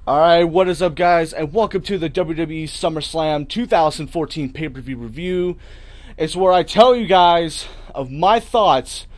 Alright, what is up, guys, and welcome to the WWE Summerslam 2014 pay-per-view review. It's where I tell you guys of my thoughts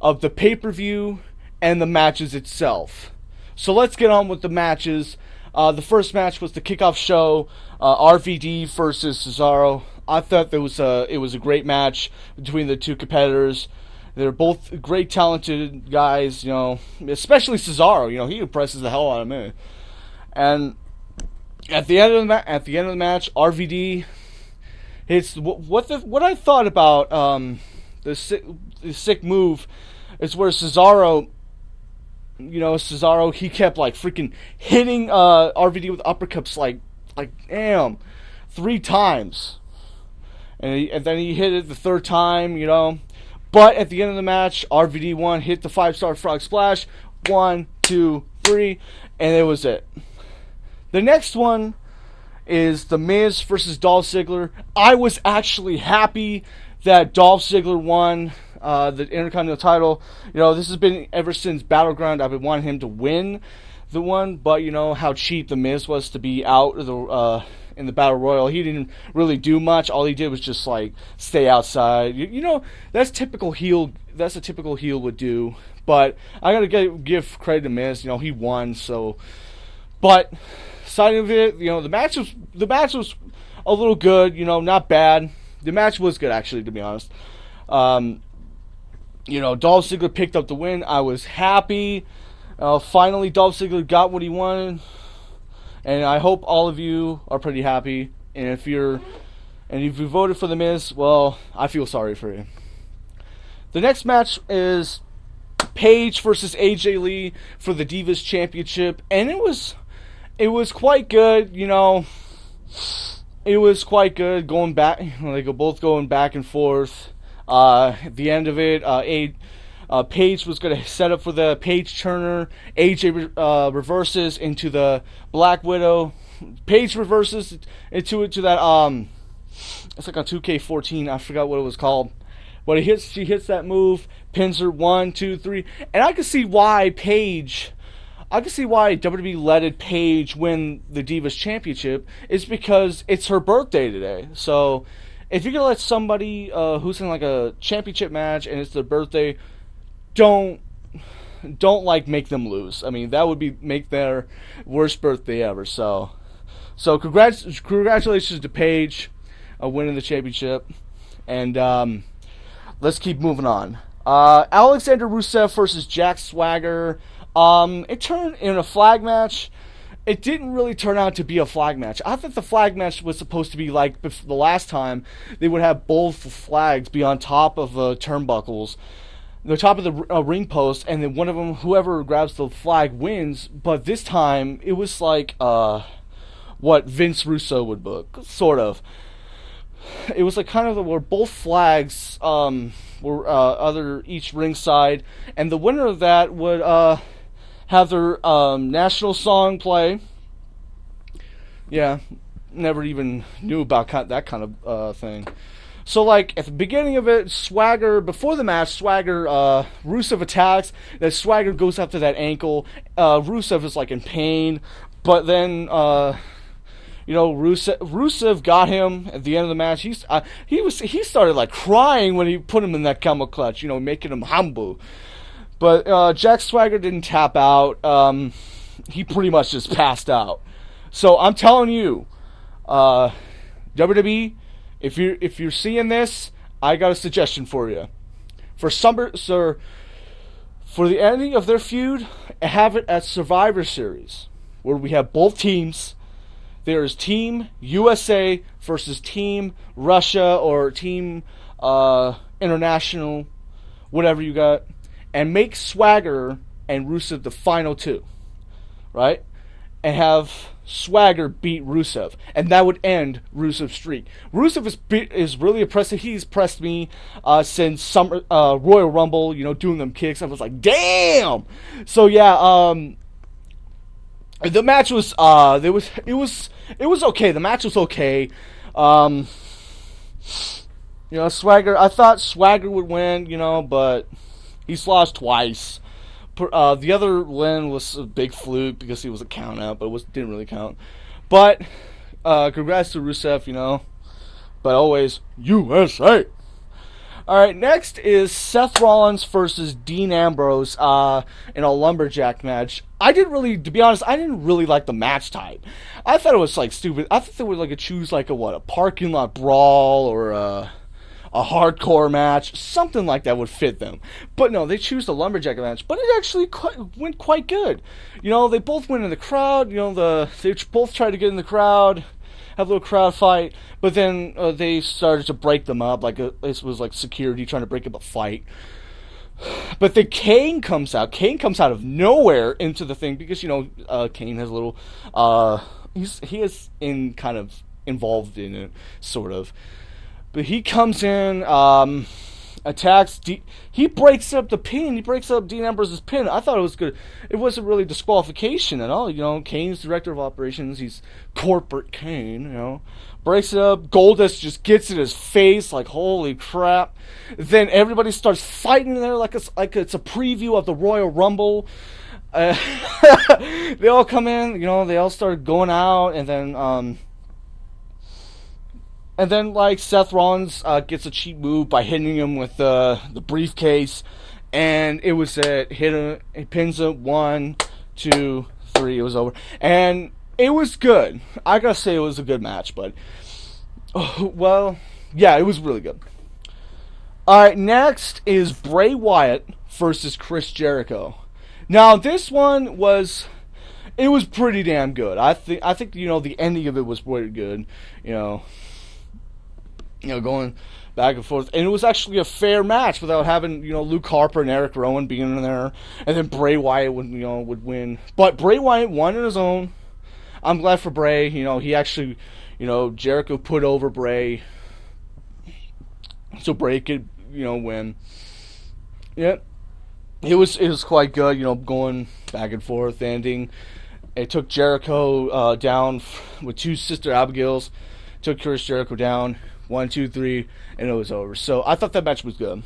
of the pay-per-view and the matches itself. So let's get on with the matches. The first match was the kickoff show, RVD versus Cesaro. I thought it was a great match between the two competitors. They're both great, talented guys, especially Cesaro. He impresses the hell out of me. And at the end of the match, RVD hits what I thought about the sick move is where Cesaro, he kept like freaking hitting RVD with uppercuts like damn 3 times, and then he hit it the 3rd time, But at the end of the match, RVD won, hit the 5-star frog splash, 1, 2, 3, and it was it. The next one is The Miz versus Dolph Ziggler. I was actually happy that Dolph Ziggler won the Intercontinental title. This has been ever since Battleground. I've been wanting him to win the one, but how cheap The Miz was to be out of in the Battle Royal. He didn't really do much. All he did was just stay outside. That's typical heel. That's a typical heel would do. But I gotta give credit to Miz. He won. So, but side of it, the match was a little good. Not bad. The match was good, actually, to be honest. Dolph Ziggler picked up the win. I was happy. Finally, Dolph Ziggler got what he wanted, and I hope all of you are pretty happy. And if you voted for The Miz, well, I feel sorry for you. The next match is Paige versus AJ Lee for the Divas Championship, and it was quite good. It was quite good going back. They go both going back and forth. At the end of it, Paige was going to set up for the Paige Turner. AJ reverses into the Black Widow. Paige reverses into that. It's like on 2K14. I forgot what it was called. But she hits that move, pins her 1, 2, 3, and I can see why WWE let Paige win the Divas Championship is because it's her birthday today. So if you're gonna let somebody who's in a championship match and it's their birthday, don't make them lose. I mean, that would make their worst birthday ever. So congratulations to Paige winning the championship, and let's keep moving on. Alexander Rusev versus Jack Swagger. It turned in a flag match. It didn't really turn out to be a flag match. I thought the flag match was supposed to be like the last time. They would have both flags be on top of the top of the ring post, and then one of them, whoever grabs the flag, wins. But this time, it was like what Vince Russo would book, sort of. It was like kind of where both flags were each ringside, and the winner of that would have their national song play. Yeah, never even knew about that kind of thing. So, at the beginning of it, before the match, Rusev attacks. Then Swagger goes after that ankle. Rusev is in pain, but then Rusev got him at the end of the match. He started crying when he put him in that camel clutch, making him humble. But Jack Swagger didn't tap out. He pretty much just passed out. So I'm telling you, WWE, if you're seeing this, I got a suggestion for you. For the ending of their feud, have it at Survivor Series, where we have both teams. There is Team USA versus Team Russia or Team International, whatever you got, and make Swagger and Rusev the final 2, right? And have Swagger beat Rusev, and that would end Rusev's streak. Rusev is really impressive. He's impressed me since Royal Rumble, doing them kicks. I was like, damn. So yeah, the match was it was okay. The match was okay. Swagger. I thought Swagger would win, but he's lost twice. The other win was a big fluke because he was a count out, but didn't really count. But congrats to Rusev, but always USA. All right, next is Seth Rollins versus Dean Ambrose in a lumberjack match. To be honest, I didn't really like the match type. I thought it was like stupid. I thought they would choose a parking lot brawl or a hardcore match, something like that would fit them. But no, they choose the lumberjack match. But it actually went quite good. They both went in the crowd. They both tried to get in the crowd, have a little crowd fight. But then they started to break them up. This was like security trying to break up a fight. But then Kane comes out. Kane comes out of nowhere into the thing because Kane has a little. He is kind of involved in it, sort of. But he comes in, attacks. He breaks up the pin. He breaks up Dean Ambrose's pin. I thought it was good. It wasn't really disqualification at all. Kane's director of operations. He's corporate Kane. Breaks it up. Goldust just gets in his face like holy crap. Then everybody starts fighting in there like it's a preview of the Royal Rumble. They all come in. They all start going out, and then. And then, Seth Rollins gets a cheap move by hitting him with the briefcase, and it was it. Hit him, he pins him, 1, 2, 3. It was over, and it was good. I gotta say, it was a good match, but yeah, it was really good. All right, next is Bray Wyatt versus Chris Jericho. Now, this one was pretty damn good. I think the ending of it was pretty good. Going back and forth. And it was actually a fair match without having, Luke Harper and Eric Rowan being in there. And then Bray Wyatt would win. But Bray Wyatt won on his own. I'm glad for Bray. He actually, Jericho put over Bray. So Bray could, win. Yeah. It was quite good, going back and forth, ending. It took Jericho down with 2 Sister Abigails. Took Chris Jericho down. 1, 2, 3, and it was over. So I thought that match was good.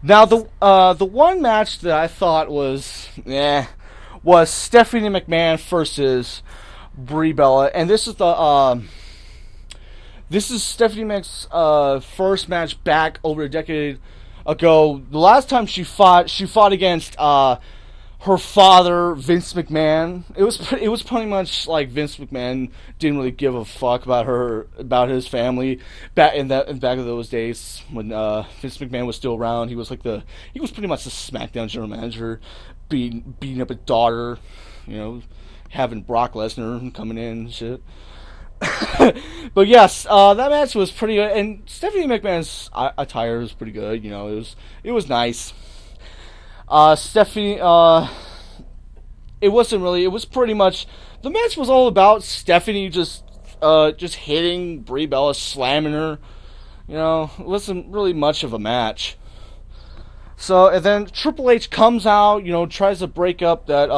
Now the one match that I thought was Stephanie McMahon versus Brie Bella, and this is Stephanie McMahon's first match back over a decade ago. The last time she fought against her father, Vince McMahon. It was pretty much like Vince McMahon didn't really give a fuck about his family back in those days when Vince McMahon was still around. He was pretty much the SmackDown general manager, beating up his daughter, having Brock Lesnar coming in and shit. But yes, that match was pretty good, and Stephanie McMahon's attire was pretty good. It was nice. Stephanie, it was pretty much, the match was all about Stephanie just hitting Brie Bella, slamming her. It wasn't really much of a match. So, and then Triple H comes out, tries to break up that,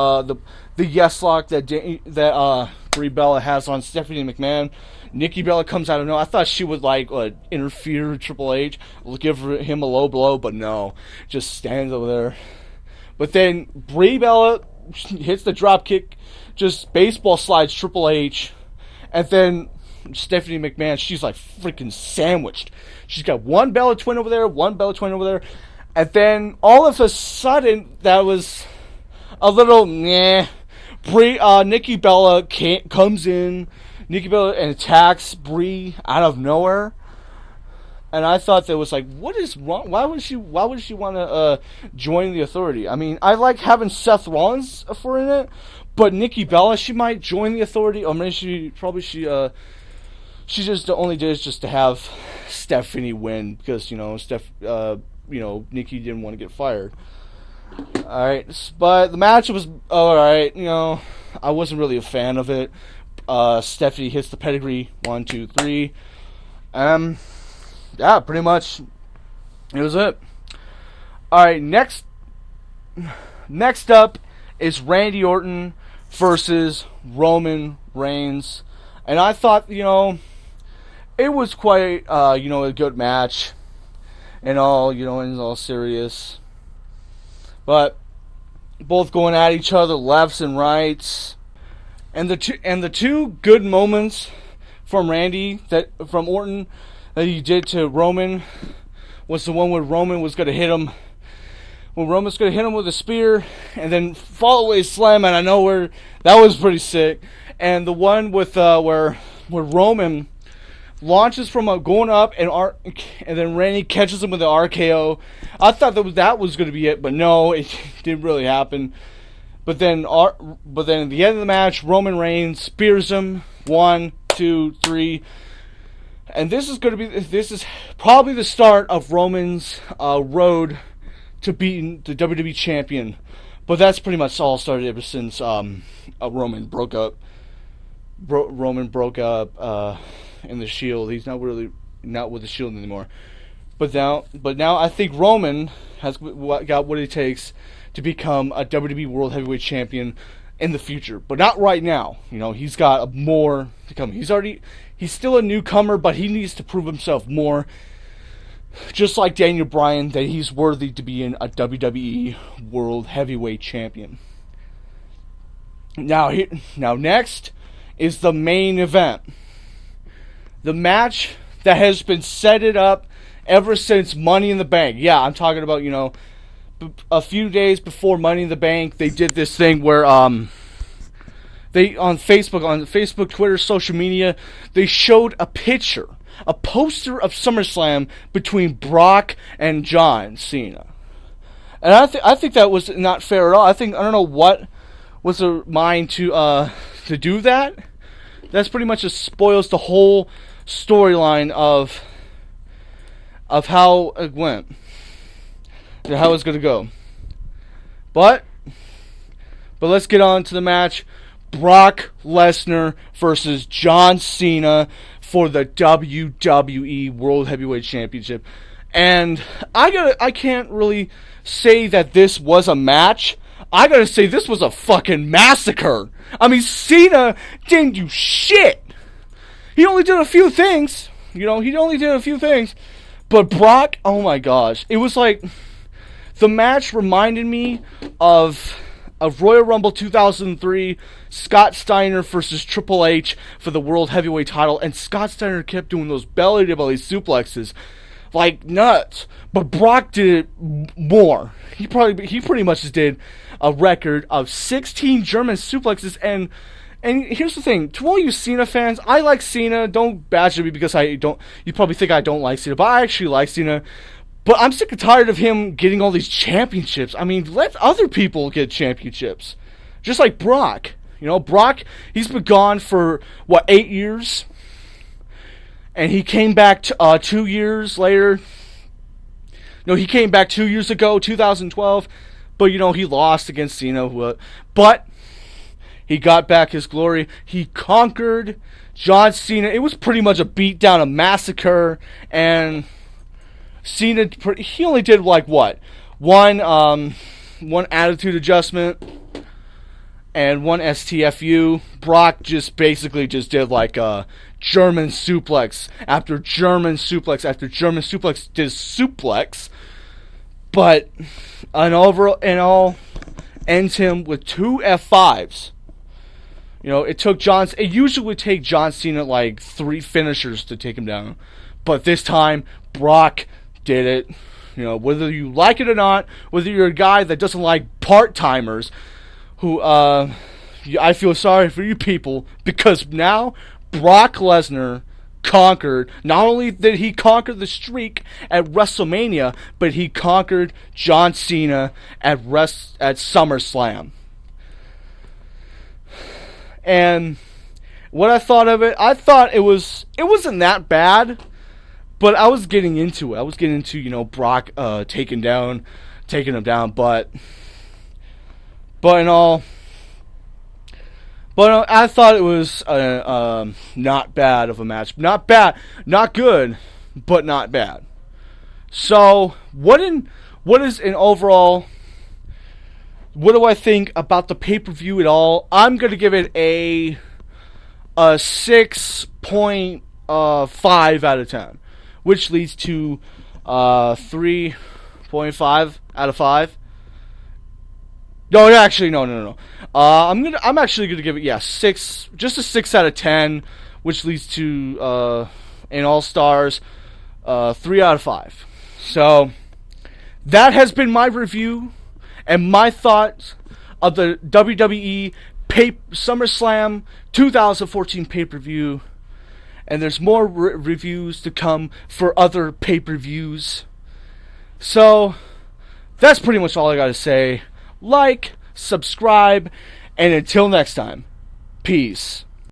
the yes lock that Brie Bella has on Stephanie McMahon. Nikki Bella comes out of nowhere. I thought she would interfere with Triple H, give him a low blow, but no, just stands over there. But then Brie Bella hits the drop kick, just baseball slides Triple H, and then Stephanie McMahon, she's freaking sandwiched. She's got one Bella Twin over there, and then all of a sudden that was a little Nikki Bella comes in. Nikki Bella and attacks Brie out of nowhere, and I thought that was what is wrong? Why would she want to join the Authority? I mean, I like having Seth Rollins for in it, but Nikki Bella, she might join the Authority, or maybe she just only did it just to have Stephanie win because Nikki didn't want to get fired. All right, but the match was all right. I wasn't really a fan of it. Stephanie hits the pedigree, 1, 2, 3. Yeah, pretty much. It was it. All right, next up is Randy Orton versus Roman Reigns, and I thought it was quite a good match, and all in all serious, but both going at each other lefts and rights. And the two good moments from Orton that he did to Roman was the one where Roman was going to hit him. When Roman's going to hit him with a spear and then fall away slam out of nowhere. That was pretty sick. And the one with where Roman launches from going up and then Randy catches him with the RKO. I thought that was going to be it, but no, it didn't really happen. But then at the end of the match, Roman Reigns spears him 1, 2, 3, and this is probably the start of Roman's road to beating the WWE champion. But that's pretty much all started ever since Roman broke up. Roman broke up in the Shield. He's not with the Shield anymore. But now I think Roman has got what it takes to become a WWE World Heavyweight Champion in the future, but not right now. He's got more to come. He's still a newcomer, but he needs to prove himself more. Just like Daniel Bryan, that he's worthy to be a WWE World Heavyweight Champion. Now next is the main event. The match that has been set it up ever since Money in the Bank. Yeah, I'm talking about, a few days before Money in the Bank, they did this thing where they on Facebook, Twitter, social media, they showed a poster of SummerSlam between Brock and John Cena. And I think that was not fair at all. I don't know what was their mind to do that. That's pretty much just spoils the whole storyline of how it went. How it's going to go. But let's get on to the match. Brock Lesnar versus John Cena for the WWE World Heavyweight Championship. And I can't really say that this was a match. I gotta say this was a fucking massacre. I mean, Cena didn't do shit. He only did a few things. But Brock, oh my gosh. It was like, the match reminded me of Royal Rumble 2003, Scott Steiner versus Triple H for the World Heavyweight title, and Scott Steiner kept doing those belly-to-belly suplexes like nuts, but Brock did it more. He pretty much just did a record of 16 German suplexes, and here's the thing, to all you Cena fans, I like Cena, don't bash me because you probably think I don't like Cena, but I actually like Cena. But I'm sick and tired of him getting all these championships. I mean, let other people get championships. Just like Brock. Brock, he's been gone for, 8 years? And he came back 2 years later. No, he came back 2 years ago, 2012. But, he lost against Cena. But he got back his glory. He conquered John Cena. It was pretty much a beatdown, a massacre. And Cena, he only did one attitude adjustment and one STFU. Brock just basically just did a German suplex after German suplex after German suplex, did suplex, but in all ends him with 2 F5s. It usually would take John Cena 3 finishers to take him down, but this time Brock did it. Whether you like it or not, whether you're a guy that doesn't like part-timers, who I feel sorry for you people, because now Brock Lesnar conquered. Not only did he conquer the streak at WrestleMania, but he conquered John Cena at SummerSlam. And what I thought of it, I thought it wasn't that bad. But I was getting into it. I was getting into, Brock taking him down. But I thought it was not bad of a match. Not bad, not good, but not bad. So what is an overall? What do I think about the pay-per-view at all? I'm gonna give it a 6.5 out of 10. Which leads to 3.5 out of 5. No, actually, no. I'm actually gonna give it, yeah, 6, just a 6 out of 10, which leads to in All Stars, 3 out of 5. So that has been my review and my thoughts of the WWE SummerSlam 2014 pay-per-view. And there's more reviews to come for other pay-per-views. So that's pretty much all I gotta say. Like, subscribe, and until next time, peace.